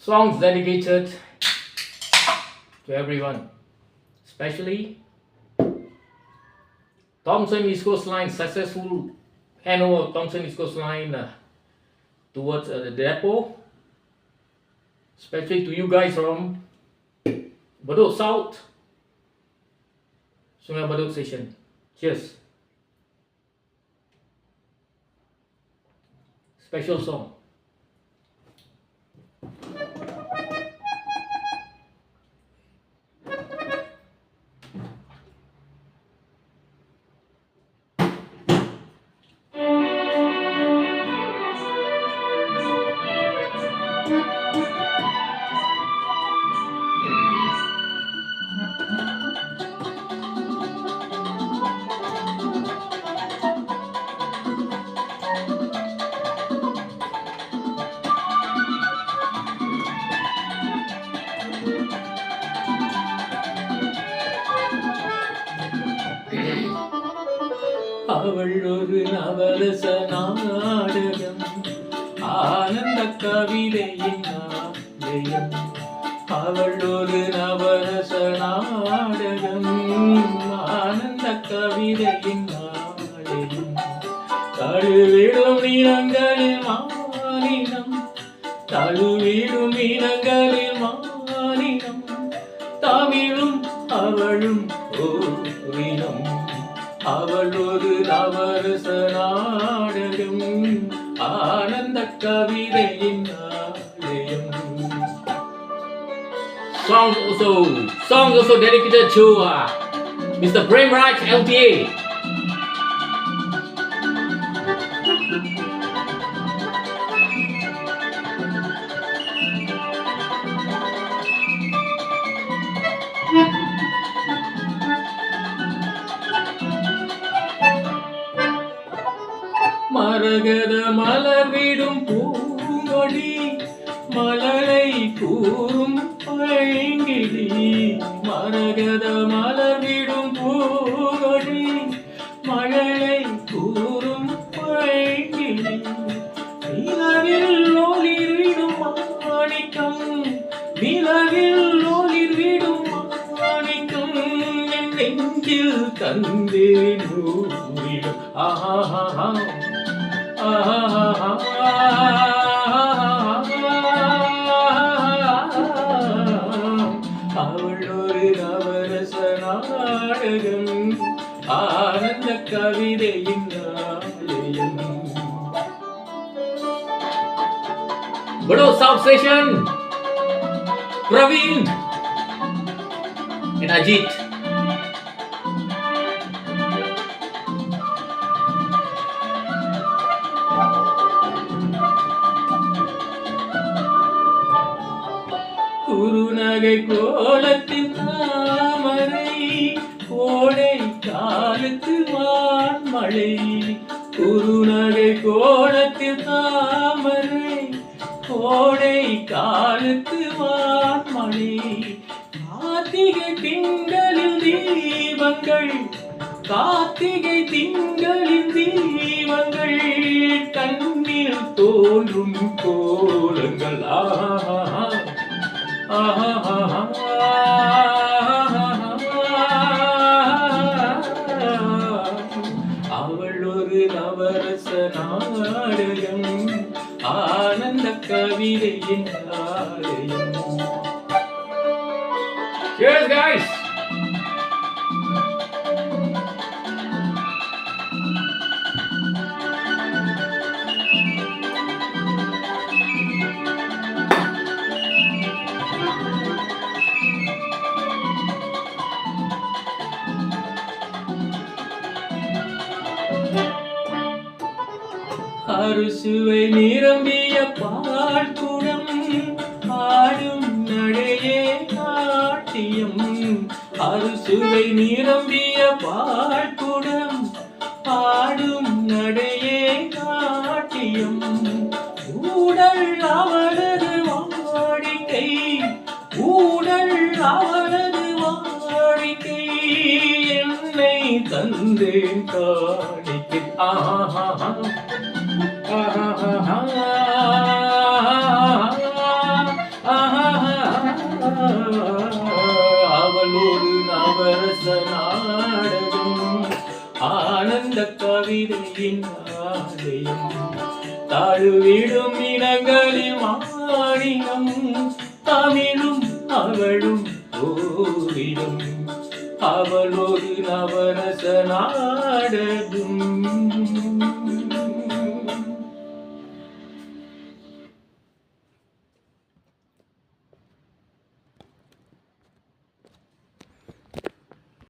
Songs dedicated to everyone, especially Thompson East Coast Line, successful handover of Thompson East Coast Line towards the depot, especially to you guys from Bedok South, Sungai Bedok Station. Cheers. Special song. அவள் ஒரு நவரச நாடகம், ஆனந்த கவிதையின் ஆலயம். அவள் ஒரு நவரச நாடகம், ஆனந்த கவிதையின் ஆலயம். தழுவிடும் இனங்களில் மானினம், தழுவிடும் இனங்களில் மானினம். தமிழும் அவளும் ஓரினம். அவள் ஒரு நவரச நாடகம், ஆனந்த கவிதையின் ஆலயம். Songs also dedicated to Mr. Prem Raj LTA. மரகத மலர்விடும் பூங்கொடி, மலரை கூறும் பைங்கிடி. மரகத மலர்விடும் பூங்கொடி, மலரை கூறும் பைங்கிடி. நிலவில் ஒளிர்விடும் மாணிக்கம், நிலவில் ஒளிர்விடும் மாணிக்கம். என் நெஞ்சில் தந்தேன் ஊரிடும். ஆஹா அவள் ஒரு நவரச நாடகம், ஆனந்த கவிதையின் ஆலயம். Bedok South Station, Praveen and Ajit. குறுநகை கோலத்தின் தாமரை, கோடை காலத்து வான்மழை. குறுநகை கோலத்தின் தாமரை, கோடை காலத்து வான்மழை. கார்த்திகை திங்களில் தீபங்கள், கார்த்திகை திங்களில் தீபங்கள். கண்ணில் தோன்றும் கோலங்கள். அவள் ஒரு நவரச நாடகம், ஆனந்த கவிதையின் ஆலயம். Cheers guys. அறுசுவை நிரம்பிய பால்குடம், ஆடும் நடையே நாட்டியம். அறுசுவை நிரம்பிய பால்குடம், ஆடும் நடையே நாட்டியம். ஊடல் அவளது வாடிக்கை, ஊடல் அவளது வாடிக்கை. என்னை தந்தேன் காணிக்கை. அவள் தெய்வத்தின் ஆலயம். தாழுவிடும் இனங்களில் மாநிலம் தமிழும் அவளும் ஓரிடும். அவள் ஒரு நவரச நாடகம்.